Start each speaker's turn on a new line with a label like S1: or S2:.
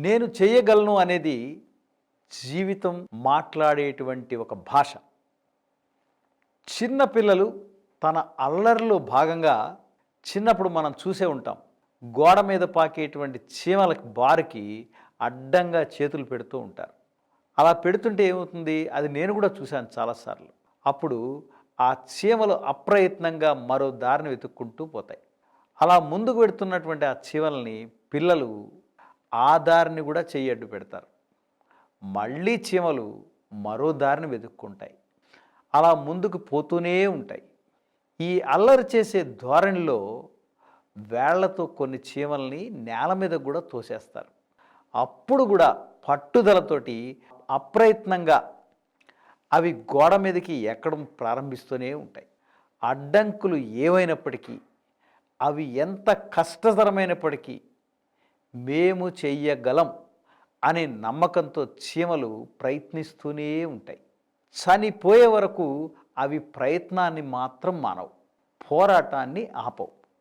S1: నేను చేయగలను అనేది జీవితం మాట్లాడేటువంటి ఒక భాష. చిన్న పిల్లలు తన అల్లరిలో భాగంగా చిన్నప్పుడు మనం చూసే ఉంటాం. గోడ మీద పాకేటువంటి చీమలకి బారికి అడ్డంగా చేతులు పెడుతూ ఉంటారు. అలా పెడుతుంటే ఏమవుతుంది? అది నేను కూడా చూశాను చాలాసార్లు. అప్పుడు ఆ చీమలు అప్రయత్నంగా మరో దారిని వెతుక్కుంటూ పోతాయి. అలా ముందుకు పెడుతున్నటువంటి ఆ చీమలని పిల్లలు ఆ దారిని కూడా చెయ్యి అడ్డు పెడతారు. మళ్ళీ చీమలు మరో దారిని వెతుక్కుంటాయి. అలా ముందుకు పోతూనే ఉంటాయి. ఈ అల్లరి చేసే ధోరణిలో వేళ్లతో కొన్ని చీమల్ని నేల మీద కూడా తోసేస్తారు. అప్పుడు కూడా పట్టుదలతోటి అప్రయత్నంగా అవి గోడ మీదకి ఎక్కడం ప్రారంభిస్తూనే ఉంటాయి. అడ్డంకులు ఏవైనప్పటికీ, అవి ఎంత కష్టతరమైనప్పటికీ మేము చెయ్యగలం అనే నమ్మకంతో చీమలు ప్రయత్నిస్తూనే ఉంటాయి. చనిపోయే వరకు అవి ప్రయత్నాన్ని మాత్రం మానవు, పోరాటాన్ని ఆపవు.